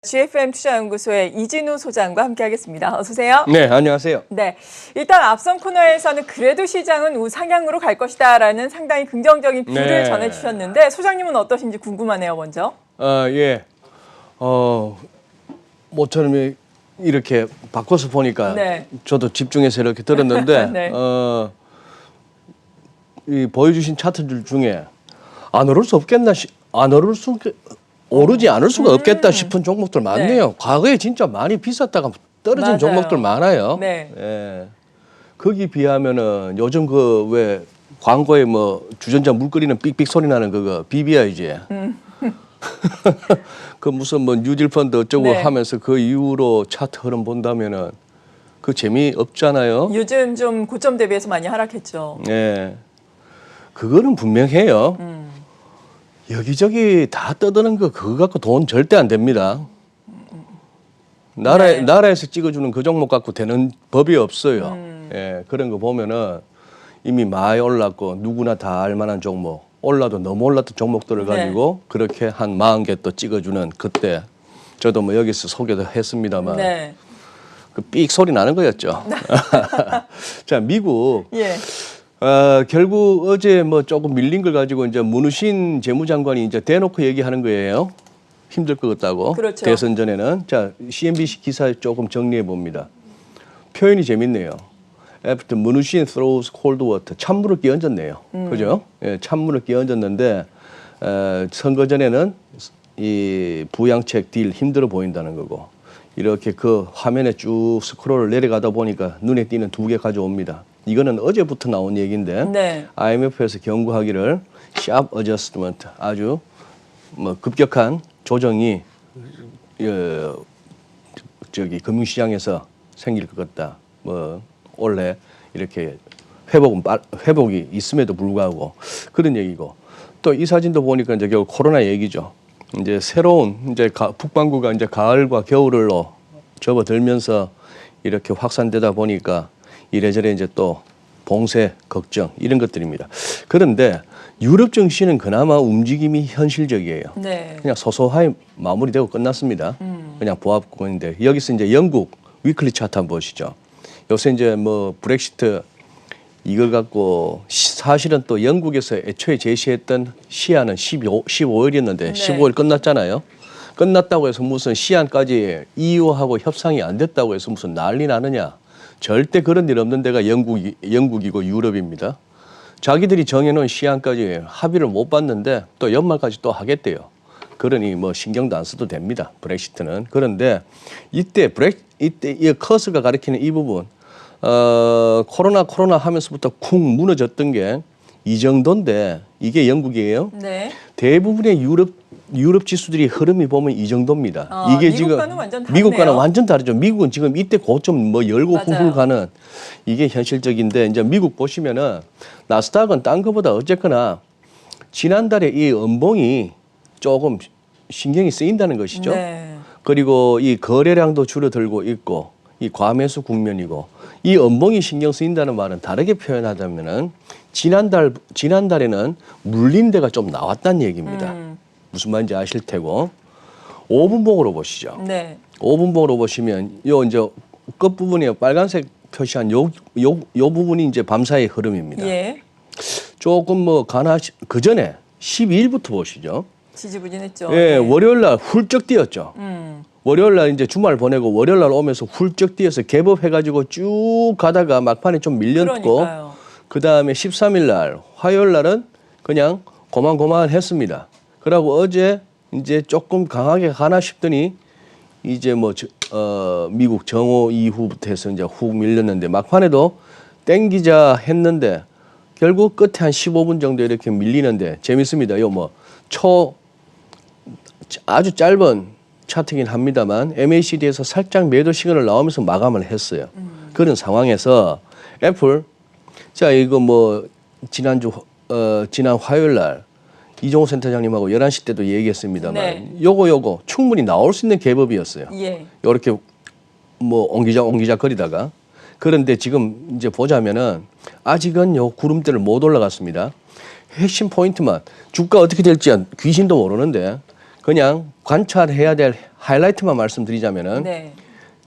GFM 투자연구소의 이진우 소장과 함께하겠습니다. 어서 오세요. 네, 안녕하세요. 네, 일단 앞선 코너에서는 그래도 시장은 우상향으로 갈 것이다라는 상당히 긍정적인 뷰를 전해주셨는데 소장님은 어떠신지 궁금하네요, 먼저. 예. 모처럼 이렇게 바꿔서 보니까 저도 집중해서 이렇게 들었는데 네. 이 보여주신 차트들 중에 안 오를 수 없겠나, 오르지 않을 수가 없겠다 싶은 종목들 많네요. 네. 과거에 진짜 많이 비쌌다가 떨어진 맞아요. 종목들 많아요. 네. 예. 거기 비하면은 요즘 그 왜 광고에 뭐 주전자 물 끓이는 삑삑 소리 나는 그거 BBIG. 그 무슨 뭐 뉴딜펀드 어쩌고 네. 하면서 그 이후로 차트 흐름 본다면은 그 재미 없잖아요. 요즘 좀 고점 대비해서 많이 하락했죠. 예. 그거는 분명해요. 여기저기 다 떠드는 거 그거 갖고 돈 절대 안 됩니다. 나라에서 찍어주는 그 종목 갖고 되는 법이 없어요. 예, 그런 거 보면은 이미 많이 올랐고 누구나 다 알만한 종목, 올라도 너무 올랐던 종목들을 가지고 그렇게 한 40개 또 찍어주는 그때 저도 뭐 여기서 소개도 했습니다만 그 삑 소리 나는 거였죠. 자, 미국. 예. 결국 어제 뭐 조금 밀린 걸 가지고 이제 문우신 재무장관이 이제 대놓고 얘기하는 거예요. 힘들 것 같다고. 그렇죠. 대선 전에는. 자, CNBC 기사 조금 정리해 봅니다. 표현이 재밌네요. After 문우신 throws cold water. 찬물을 끼얹었네요. 그죠? 예, 찬물을 끼얹었는데 선거 전에는 이 부양책 딜 힘들어 보인다는 거고. 이렇게 그 화면에 쭉 스크롤을 내려가다 보니까 눈에 띄는 두 개 가져옵니다. 이거는 어제부터 나온 얘기인데 IMF에서 경고하기를 sharp adjustment, 아주 뭐 급격한 조정이 저기 금융시장에서 생길 것 같다. 뭐 원래 이렇게 회복이 있음에도 불구하고 그런 얘기고, 또 이 사진도 보니까 이제 결국 코로나 얘기죠. 이제 새로운 이제 북반구가 이제 가을과 겨울로 접어들면서 이렇게 확산되다 보니까 이래저래 이제 또 봉쇄 걱정 이런 것들입니다. 그런데 유럽 증시는 그나마 움직임이 현실적이에요. 그냥 소소하게 마무리되고 끝났습니다. 그냥 보합권인데 여기서 이제 영국 위클리 차트 한번 보시죠. 요새 이제 뭐 브렉시트 이걸 갖고 사실은 또 영국에서 애초에 제시했던 시한은 15일이었는데 15일 끝났잖아요. 끝났다고 해서 무슨 시한까지 EU하고 협상이 안 됐다고 해서 무슨 난리 나느냐. 절대 그런 일 없는 데가 영국이고 유럽입니다. 자기들이 정해놓은 시한까지 합의를 못 봤는데 또 연말까지 또 하겠대요. 그러니 뭐 신경도 안 써도 됩니다. 브렉시트는. 그런데 이때 이 커스가 가리키는 이 부분, 코로나 하면서부터 쿵 무너졌던 게 이 정도인데 이게 영국이에요. 대부분의 유럽 지수들이 흐름이 보면 이 정도입니다. 이게 미국과는 완전 다르네요. 미국과는 완전 다르죠. 미국은 지금 이때 고점 뭐 열고 훌훌 가는 이게 현실적인데, 이제 미국 보시면은 나스닥은 딴 거보다 어쨌거나 지난달에 이 연봉이 조금 신경이 쓰인다는 것이죠. 그리고 이 거래량도 줄어들고 있고 이 과매수 국면이고, 이 연봉이 신경 쓰인다는 말은 다르게 표현하자면은 지난달에는 물린 데가 좀 나왔다는 얘기입니다. 무슨 말인지 아실 테고. 5분봉으로 보시죠. 5분봉으로 보시면 요 이제 끝부분에 빨간색 표시한 요 부분이 이제 밤사이 흐름입니다. 조금 뭐 그 전에 12일부터 보시죠. 지지부진했죠. 예, 월요일 날 훌쩍 뛰었죠. 월요일 날 이제 주말 보내고 월요일 날 오면서 훌쩍 뛰어서 갭업해가지고 쭉 가다가 막판에 좀 밀렸고, 그 다음에 13일 날 화요일 날은 그냥 고만고만했습니다. 그러고 어제 이제 조금 강하게 가나 싶더니 이제 뭐 미국 정오 이후부터 해서 이제 훅 밀렸는데 막판에도 땡기자 했는데 결국 끝에 한 15분 정도 이렇게 밀리는데 재밌습니다. 요 뭐 아주 짧은 차트긴 합니다만 MACD에서 살짝 매도 시그널 나오면서 마감을 했어요. 그런 상황에서 애플, 자 이거 뭐 지난 화요일 날 이종호 센터장님하고 11시 때도 얘기했습니다만 요거 충분히 나올 수 있는 갭업이었어요. 요렇게 뭐 옹기작 거리다가. 그런데 지금 이제 보자면은 아직은 요 구름대를 못 올라갔습니다. 핵심 포인트만 주가 어떻게 될지 귀신도 모르는데 그냥 관찰해야 될 하이라이트만 말씀드리자면은 네.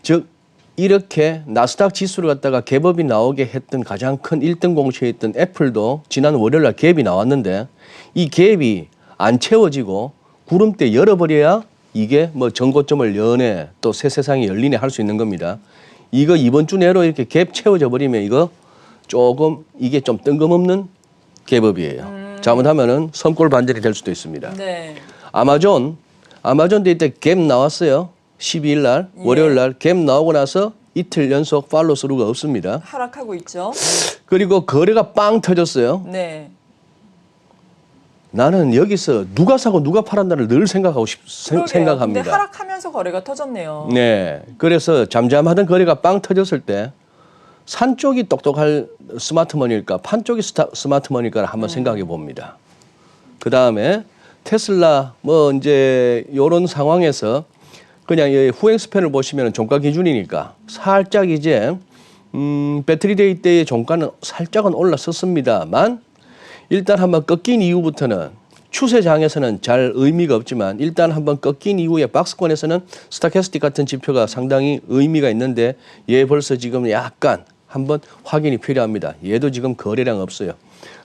즉 이렇게 나스닥 지수를 갖다가 갭업이 나오게 했던 가장 큰 1등 공시였던 애플도 지난 월요일 날 갭이 나왔는데 이 갭이 안 채워지고 구름대 열어버려야 이게 뭐 전고점을 여네 또 새 세상이 열리네 할 수 있는 겁니다. 이거 이번 주 내로 이렇게 갭 채워져 버리면 이거 조금 이게 좀 뜬금없는 갭업이에요. 잘못하면은 섬골 반전이 될 수도 있습니다. 네. 아마존도 이때 갭 나왔어요. 12일 날 월요일 날 갭 나오고 나서 이틀 연속 팔로우 스루가 없습니다. 하락하고 있죠. 그리고 거래가 빵 터졌어요. 네. 나는 여기서 누가 사고 누가 팔았나를 늘 그러게요. 생각합니다. 근데 하락하면서 거래가 터졌네요. 네. 그래서 잠잠하던 거래가 빵 터졌을 때 산 쪽이 똑똑할 스마트머니일까 판 쪽이 스마트머니일까를 한번 생각해 봅니다. 그 다음에 테슬라 뭐 이제 이런 상황에서 그냥 이 후행 스팬을 보시면 종가 기준이니까 살짝 이제 배터리데이 때의 종가는 살짝은 올라섰습니다만 일단 한번 꺾인 이후부터는 추세장에서는 잘 의미가 없지만 일단 한번 꺾인 이후에 박스권에서는 스타캐스틱 같은 지표가 상당히 의미가 있는데 얘 벌써 지금 약간 한번 확인이 필요합니다. 얘도 지금 거래량 없어요.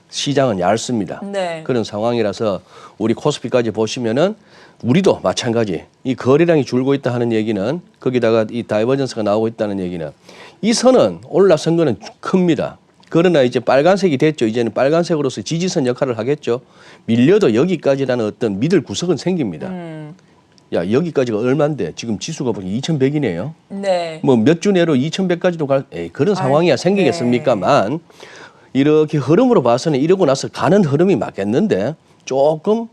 시장은 얇습니다. 네. 그런 상황이라서 우리 코스피까지 보시면은 우리도 마찬가지 이 거래량이 줄고 있다 하는 얘기는 거기다가 이 다이버전스가 나오고 있다는 얘기는 이 선은 올라선 거는 큽니다. 그러나 이제 빨간색이 됐죠. 이제는 빨간색으로서 지지선 역할을 하겠죠. 밀려도 여기까지라는 어떤 믿을 구석은 생깁니다. 야 여기까지가 얼만데 지금 지수가 보니 2100이네요. 네. 뭐 몇 주 내로 2100까지도 갈 그런 상황이야 생기겠습니까만 이렇게 흐름으로 봐서는 이러고 나서 가는 흐름이 맞겠는데 조금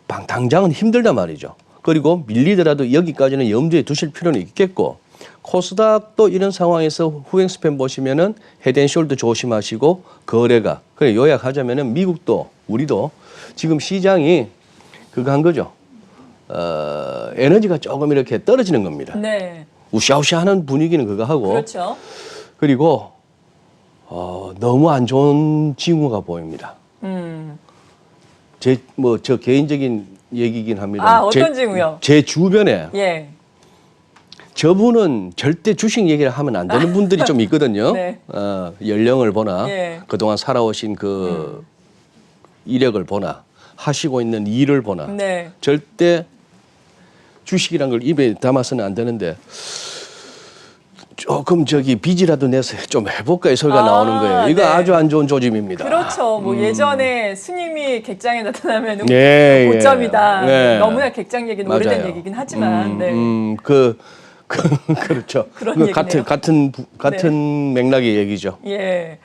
당장은 힘들단 말이죠. 그리고 밀리더라도 여기까지는 염두에 두실 필요는 있겠고 코스닥도 이런 상황에서 후행 스팬 보시면은 헤드앤숄더 조심하시고 거래가 그래 요약하자면은 미국도 우리도 지금 시장이 그거 한 거죠. 에너지가 조금 이렇게 떨어지는 겁니다. 네. 우샤우샤하는 분위기는 그거 하고 그렇죠. 그리고 너무 안 좋은 징후가 보입니다. 저 개인적인 얘기긴 합니다. 아, 어떤 징후요? 제 주변에 예. 저분은 절대 주식 얘기를 하면 안 되는 분들이 좀 있거든요. 네. 연령을 보나 예. 그동안 살아오신 그 이력을 보나 하시고 있는 일을 보나 네. 절대 주식이란 걸 입에 담아서는 안 되는데 조금 빚이라도 내서 좀 해볼까 이 소리가 나오는 거예요. 이거 네. 아주 안 좋은 조짐입니다. 그렇죠. 뭐 예전에 스님이 객장에 나타나면 예, 고점이다. 예. 너무나 객장 얘기는 맞아요. 오래된 얘기긴 하지만. 네. 그렇죠. 그런 그 얘기네요. 같은 맥락의 얘기죠. 예.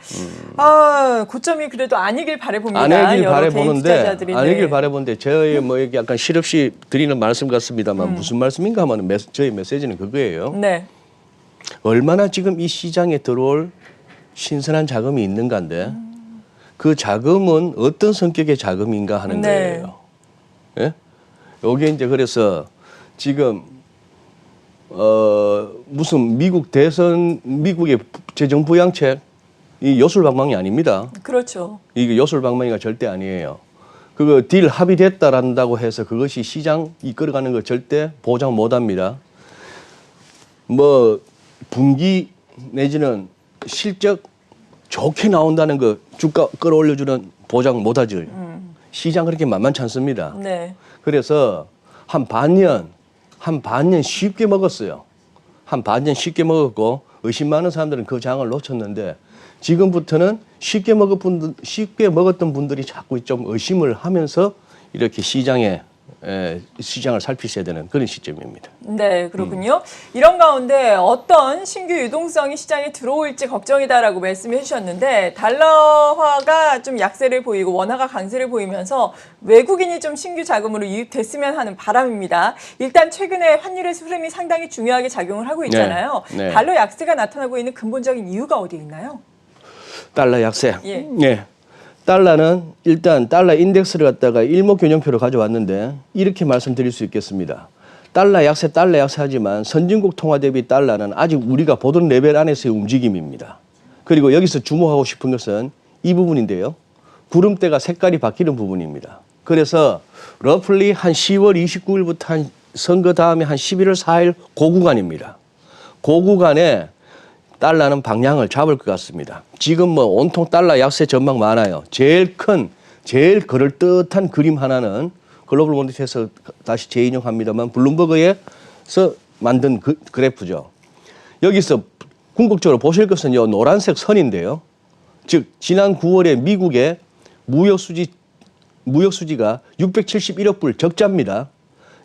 아, 고점이 그래도 아니길 바라봅니다. 아니길 여러 개인 바라보는데 투자자들이. 아니길 네. 바라보는데 저희 뭐 이게 약간 실없이 드리는 말씀 같습니다만 무슨 말씀인가 하면 저희 메시지는 그거예요. 네. 얼마나 지금 이 시장에 들어올 신선한 자금이 있는가인데 그 자금은 어떤 성격의 자금인가 하는 네. 거예요. 예? 여기 이제 그래서 지금 무슨 미국 대선 미국의 재정 부양책 이 요술방망이 아닙니다. 그렇죠. 이게 요술방망이가 절대 아니에요. 그거 딜 합의됐다란다고 해서 그것이 시장 이끌어가는 거 절대 보장 못합니다. 뭐 분기 내지는 실적 좋게 나온다는 거 주가 끌어올려주는 보장 못하죠. 시장 그렇게 만만치 않습니다. 네. 그래서 한 반년 쉽게 먹었어요. 한 반년 쉽게 먹었고 의심 많은 사람들은 그 장을 놓쳤는데 지금부터는 쉽게 먹었던 분들이 자꾸 좀 의심을 하면서 이렇게 시장을 살피셔야 되는 그런 시점입니다. 네, 그렇군요. 이런 가운데 어떤 신규 유동성이 시장에 들어올지 걱정이다라고 말씀해 주셨는데 달러화가 좀 약세를 보이고 원화가 강세를 보이면서 외국인이 좀 신규 자금으로 유입됐으면 하는 바람입니다. 일단 최근에 환율의 흐름이 상당히 중요하게 작용을 하고 있잖아요. 네, 네. 달러 약세가 나타나고 있는 근본적인 이유가 어디에 있나요? 달러 약세. 예. 네. 달러는 일단 달러 인덱스를 갖다가 일목균형표로 가져왔는데 이렇게 말씀드릴 수 있겠습니다. 달러 약세 하지만 선진국 통화 대비 달러는 아직 우리가 보던 레벨 안에서의 움직임입니다. 그리고 여기서 주목하고 싶은 것은 이 부분인데요. 구름대가 색깔이 바뀌는 부분입니다. 그래서 러플리 한 10월 29일부터 한 선거 다음에 한 11월 4일 그 구간입니다. 그 구간에 달러는 방향을 잡을 것 같습니다. 지금 뭐 온통 달러 약세 전망 많아요. 제일 그럴듯한 그림 하나는 글로벌 모니터에서 다시 재인용합니다만 블룸버그에서 만든 그래프죠. 여기서 궁극적으로 보실 것은 요 노란색 선인데요. 즉 지난 9월에 미국의 무역 수지가 671억 불 적자입니다.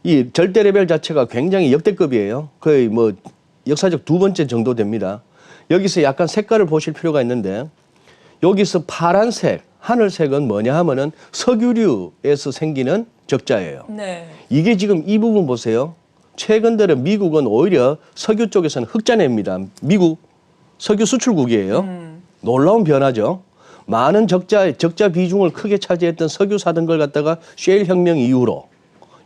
이 절대 레벨 자체가 굉장히 역대급이에요. 거의 뭐 역사적 두 번째 정도 됩니다. 여기서 약간 색깔을 보실 필요가 있는데 여기서 파란색, 하늘색은 뭐냐 하면은 석유류에서 생기는 적자예요. 네. 이게 지금 이 부분 보세요. 최근 들어 미국은 오히려 석유 쪽에서는 흑자냅니다. 미국 석유 수출국이에요. 놀라운 변화죠. 많은 적자 비중을 크게 차지했던 석유 사던 걸 갖다가 셰일 혁명 이후로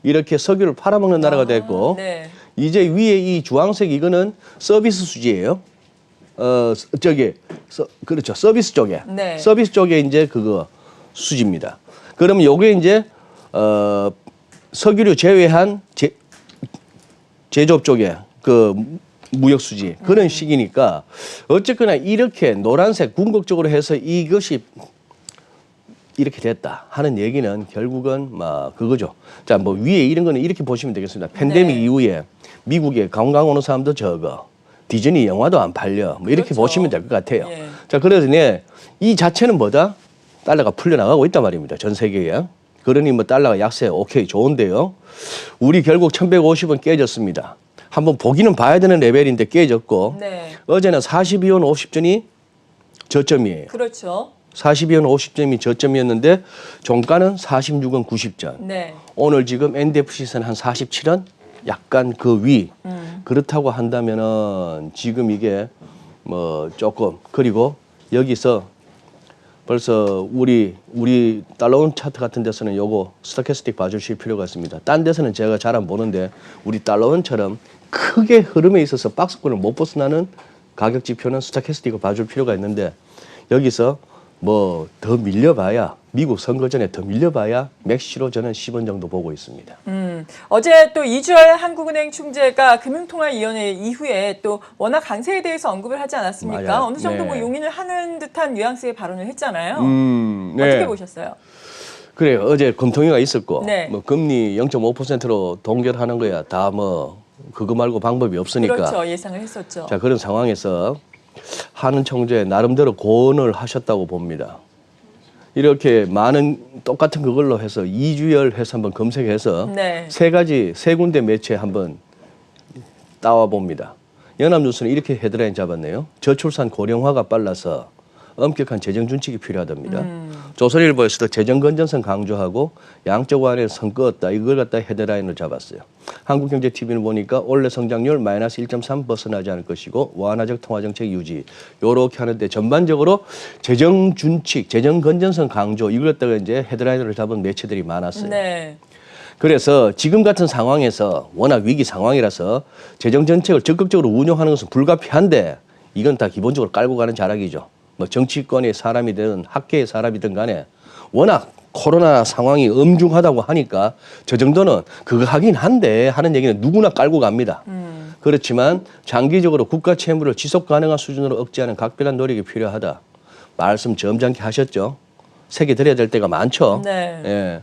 이렇게 석유를 팔아먹는 나라가 됐고 네. 이제 위에 이 주황색 이거는 서비스 수지예요. 그렇죠. 서비스 쪽에. 네. 서비스 쪽에 이제 그거 수지입니다. 그러면 요게 이제 석유류 제외한 제조업 쪽에 그 무역 수지 그런 시기니까 어쨌거나 이렇게 노란색 궁극적으로 해서 이것이 이렇게 됐다 하는 얘기는 결국은 막 그거죠. 자, 뭐 위에 이런 거는 이렇게 보시면 되겠습니다. 팬데믹 네. 이후에 미국에 관광 오는 사람도 적어. 디즈니 영화도 안 팔려. 뭐 이렇게 그렇죠. 보시면 될 것 같아요. 예. 자, 그래서 이 자체는 뭐다? 달러가 풀려나가고 있단 말입니다. 전 세계에. 그러니 뭐 달러가 약세 오케이 좋은데요. 우리 결국 1150원 깨졌습니다. 한번 보기는 봐야 되는 레벨인데 깨졌고 네. 어제는 42원 50전이 저점이에요. 그렇죠. 42원 50점이 저점이었는데 종가는 46원 90전. 네. 오늘 지금 NDFC에서는 한 47원 약간 그 위. 그렇다고 한다면은 지금 이게 뭐 조금 그리고 여기서 벌써 우리 달러원 차트 같은 데서는 요거 스토캐스틱 봐주실 필요가 있습니다. 딴 데서는 제가 잘 안 보는데 우리 달러원처럼 크게 흐름에 있어서 박스권을 못 벗어나는 가격 지표는 스토캐스틱을 봐줄 필요가 있는데 여기서 뭐 더 밀려봐야 미국 선거 전에 더 밀려봐야 맥시로 저는 10원 정도 보고 있습니다. 어제 또 이주열 한국은행 총재가 금융통화위원회 이후에 또 워낙 강세에 대해서 언급을 하지 않았습니까? 맞아요. 어느 정도 네. 뭐 용인을 하는 듯한 뉘앙스의 발언을 했잖아요. 네. 어떻게 보셨어요? 그래요. 어제 금통위가 있었고 네. 뭐 금리 0.5%로 동결하는 거야. 다 뭐 그거 말고 방법이 없으니까. 그렇죠. 예상을 했었죠. 자, 그런 상황에서 하는 총재 나름대로 고언을 하셨다고 봅니다. 이렇게 많은 똑같은 그걸로 해서 이주열 해서 한번 검색해서 네. 세 군데 매체 한번 따와 봅니다. 연합뉴스는 이렇게 헤드라인 잡았네요. 저출산 고령화가 빨라서 엄격한 재정 준칙이 필요하답니다. 조선일보에서도 재정 건전성 강조하고 양적 완화에 선 그었다. 이걸 갖다 헤드라인을 잡았어요. 한국경제TV는 보니까 올해 성장률 마이너스 1.3 벗어나지 않을 것이고 완화적 통화정책 유지. 요렇게 하는데 전반적으로 재정 준칙, 재정 건전성 강조 이걸 갖다가 이제 헤드라인을 잡은 매체들이 많았어요. 네. 그래서 지금 같은 상황에서 워낙 위기 상황이라서 재정 정책을 적극적으로 운용하는 것은 불가피한데 이건 다 기본적으로 깔고 가는 자락이죠. 뭐 정치권의 사람이든 학계의 사람이든 간에 워낙 코로나 상황이 엄중하다고 하니까 저 정도는 그거 하긴 한데 하는 얘기는 누구나 깔고 갑니다. 그렇지만 장기적으로 국가 채무를 지속 가능한 수준으로 억제하는 각별한 노력이 필요하다. 말씀 점잖게 하셨죠. 세게 드려야 될 때가 많죠. 네. 예.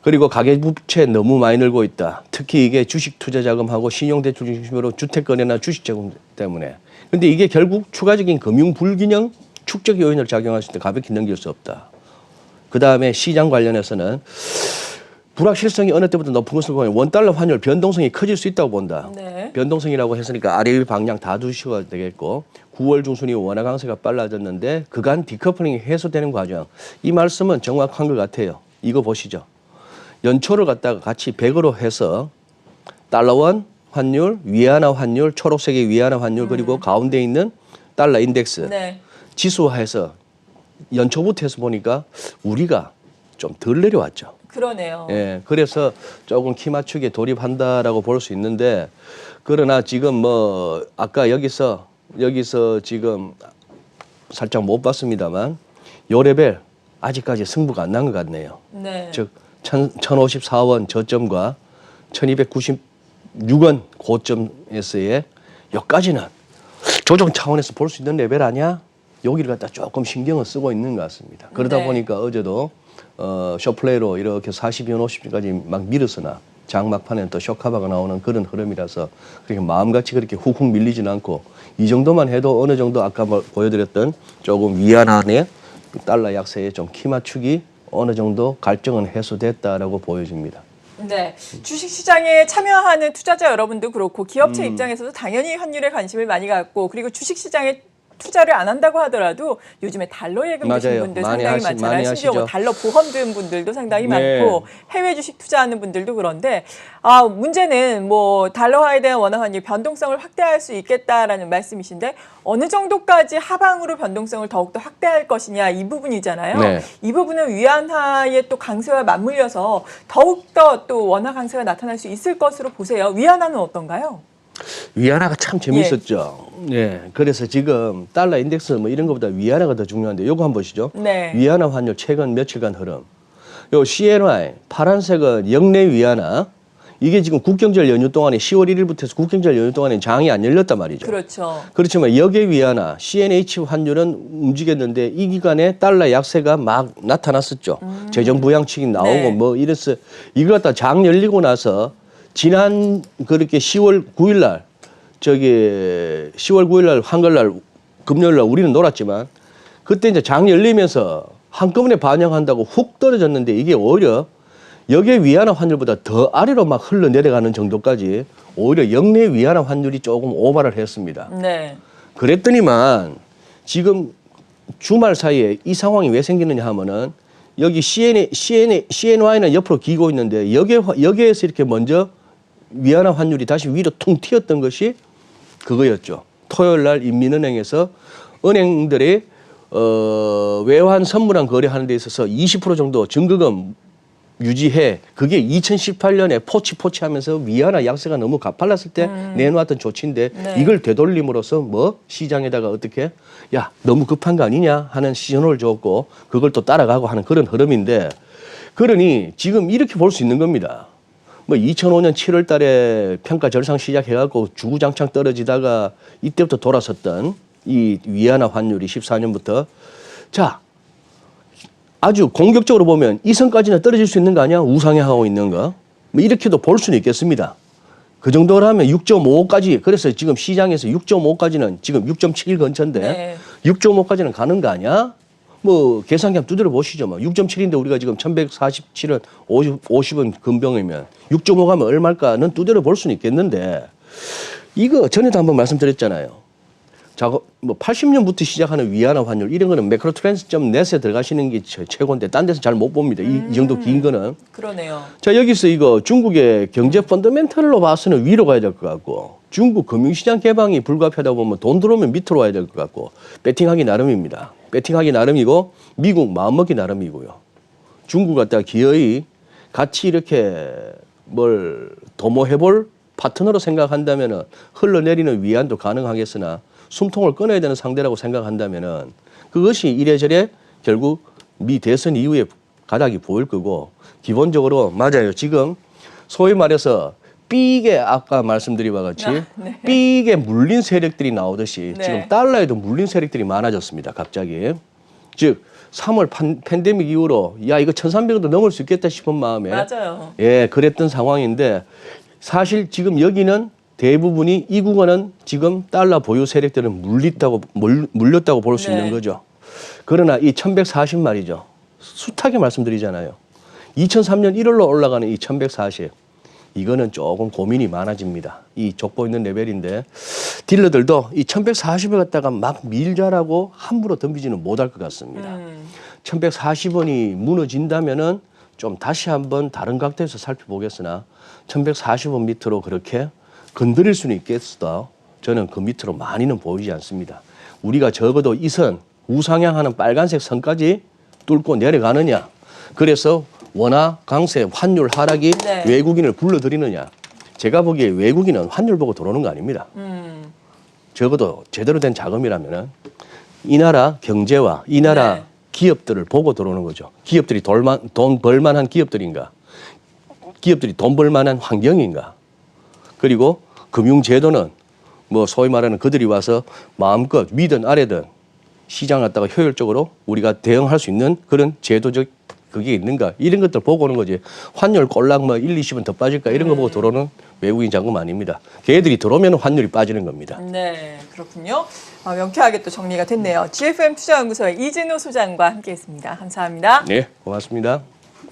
그리고 가계부채 너무 많이 늘고 있다. 특히 이게 주식 투자 자금하고 신용대출 중심으로 주택 거래나 주식 자금 때문에. 근데 이게 결국 추가적인 금융 불균형 축적 요인을 작용할 때 가볍게 넘길 수 없다. 그 다음에 시장 관련해서는 불확실성이 어느 때보다 높은 것을 보면 원달러 환율 변동성이 커질 수 있다고 본다. 네. 변동성이라고 했으니까 아래 위 방향 다 두시가 되겠고 9월 중순이 원화 강세가 빨라졌는데 그간 디커플링이 해소되는 과정. 이 말씀은 정확한 것 같아요. 이거 보시죠. 연초를 갖다가 같이 100으로 해서 달러원 환율, 위안화 환율, 초록색의 위안화 환율 그리고 가운데 있는 달러 인덱스 네. 지수화해서 연초부터 해서 보니까 우리가 좀 덜 내려왔죠. 그러네요. 예, 그래서 조금 키 맞추기에 돌입한다라고 볼 수 있는데 그러나 지금 뭐 아까 여기서 지금 살짝 못 봤습니다만 요 레벨 아직까지 승부가 안 난 것 같네요. 네. 즉 1054원 저점과 1296원 고점에서의 여기까지는 조정 차원에서 볼 수 있는 레벨 아니야? 여기를 갖다 조금 신경을 쓰고 있는 것 같습니다. 그러다 네. 보니까 어제도 숏플레이로 이렇게 40연 50까지 막 밀었으나 장막판에는 또 쇼카바가 나오는 그런 흐름이라서 그렇게 마음같이 그렇게 훅훅 밀리지는 않고 이 정도만 해도 어느 정도 아까 보여드렸던 조금 위안안에 달러 약세의 좀 키 맞추기 어느 정도 갈증은 해소됐다라고 보여집니다. 네, 주식시장에 참여하는 투자자 여러분도 그렇고 기업체 입장에서도 당연히 환율에 관심을 많이 갖고 그리고 주식시장에 투자를 안 한다고 하더라도 요즘에 달러 예금 드신 맞아요. 분들 많이 상당히 많잖아요. 많이 심지어 뭐 하시죠. 달러 보험 든 분들도 상당히 네. 많고 해외 주식 투자하는 분들도 그런데 문제는 뭐 달러화에 대한 원화 환율 변동성을 확대할 수 있겠다라는 말씀이신데 어느 정도까지 하방으로 변동성을 더욱더 확대할 것이냐 이 부분이잖아요. 네. 이 부분은 위안화의 또 강세와 맞물려서 더욱더 또 원화 강세가 나타날 수 있을 것으로 보세요. 위안화는 어떤가요? 위안화가 참 재밌었죠. 예. 그래서 지금 달러 인덱스 뭐 이런 것보다 위안화가 더 중요한데 요거 한번 보시죠. 네. 위안화 환율 최근 며칠간 흐름. 요 CNY 파란색은 역내 위안화. 이게 지금 국경절 연휴 동안에 10월 1일부터 해서 국경절 연휴 동안에 장이 안 열렸단 말이죠. 그렇죠. 그렇지만 역의 위안화, CNH 환율은 움직였는데 이 기간에 달러 약세가 막 나타났었죠. 재정 부양책이 나오고 네. 뭐 이래서 이걸 갖다 장 열리고 나서 지난 그렇게 10월 9일 날 10월 9일 날 한글날 금요일 날 우리는 놀았지만 그때 이제 장 열리면서 한꺼번에 반영한다고 훅 떨어졌는데 이게 오히려 역의 위안화 환율보다 더 아래로 막 흘러내려가는 정도까지 오히려 역내 위안화 환율이 조금 오바를 했습니다. 네. 그랬더니만 지금 주말 사이에 이 상황이 왜 생기느냐 하면은 여기 CNY는 옆으로 기고 있는데 여기에서 이렇게 먼저 위안화 환율이 다시 위로 퉁 튀었던 것이 그거였죠. 토요일 날 인민은행에서 은행들의 외환 선물한 거래하는 데 있어서 20% 정도 증거금 유지해. 그게 2018년에 포치하면서 위안화 약세가 너무 가팔랐을 때 내놓았던 조치인데 네. 이걸 되돌림으로써 뭐 시장에다가 어떻게 야 너무 급한 거 아니냐 하는 신호를 줬고 그걸 또 따라가고 하는 그런 흐름인데 그러니 지금 이렇게 볼 수 있는 겁니다. 뭐 2005년 7월 달에 평가 절상 시작해갖고 주구장창 떨어지다가 이때부터 돌아섰던 이 위안화 환율이 14년부터 자 아주 공격적으로 보면 이 선까지는 떨어질 수 있는 거 아니야? 우상향하고 있는 거. 뭐 이렇게도 볼 수는 있겠습니다. 그 정도로 하면 6.5까지 그래서 지금 시장에서 6.5까지는 지금 6.7 근처인데 네. 6.5까지는 가는 거 아니야? 뭐 계산기 한번 두드려 보시죠. 뭐 6.7인데 우리가 지금 1147원 50원 근병이면 6.5 가면 얼마일까는 두드려 볼 수는 있겠는데 이거 전에도 한번 말씀드렸잖아요. 자, 뭐 80년부터 시작하는 위안화 환율 이런 거는 매크로트렌드.net에 들어가시는 게 최고인데 딴 데서 잘 못 봅니다. 이 정도 긴 거는. 그러네요. 자, 여기서 이거 중국의 경제 펀더멘털로 봐서는 위로 가야 될 것 같고 중국 금융시장 개방이 불가피하다 보면 돈 들어오면 밑으로 와야 될 것 같고 배팅하기 나름입니다. 배팅하기 나름이고 미국 마음먹기 나름이고요. 중국 갖다가 기어이 같이 이렇게 뭘 도모해볼 파트너로 생각한다면은 흘러내리는 위안도 가능하겠으나 숨통을 끊어야 되는 상대라고 생각한다면은 그것이 이래저래 결국 미 대선 이후에 가닥이 보일 거고 기본적으로 맞아요. 지금 소위 말해서 삐게 아까 말씀드린 바와 같이 네. 삐게 물린 세력들이 나오듯이 네. 지금 달러에도 물린 세력들이 많아졌습니다. 갑자기. 즉 3월 팬데믹 이후로 야 이거 1,300원도 넘을 수 있겠다 싶은 마음에 맞아요. 예 그랬던 상황인데 사실 지금 여기는 대부분이 이 구간은 지금 달러 보유 세력들은 물렸다고 볼 수 네. 있는 거죠. 그러나 이 1140 말이죠. 숱하게 말씀드리잖아요. 2003년 1월로 올라가는 이 1140 이거는 조금 고민이 많아집니다. 이 족보 있는 레벨인데 딜러들도 이 1140을 갖다가 막 밀자라고 함부로 덤비지는 못할 것 같습니다. 1140원이 무너진다면은 좀 다시 한번 다른 각도에서 살펴보겠으나 1140원 밑으로 그렇게 건드릴 수는 있겠어도 저는 그 밑으로 많이는 보이지 않습니다. 우리가 적어도 이 선 우상향하는 빨간색 선까지 뚫고 내려가느냐. 그래서 원화 강세 환율 하락이 네. 외국인을 불러들이느냐. 제가 보기에 외국인은 환율 보고 들어오는 거 아닙니다. 적어도 제대로 된 자금이라면 이 나라 경제와 이 나라 네. 기업들을 보고 들어오는 거죠. 기업들이 돈 벌만한 기업들인가. 기업들이 돈 벌 만한 환경인가? 그리고 금융제도는 뭐 소위 말하는 그들이 와서 마음껏 위든 아래든 시장 갖다가 효율적으로 우리가 대응할 수 있는 그런 제도적 그게 있는가 이런 것들 보고 오는 거지. 환율 꼴랑 뭐 1, 20은 더 빠질까 이런 거 보고 들어오는 외국인 자금 아닙니다. 걔들이 들어오면 환율이 빠지는 겁니다. 네, 그렇군요. 명쾌하게 또 정리가 됐네요. GFM 투자연구소의 이진우 소장과 함께했습니다. 감사합니다. 네, 고맙습니다.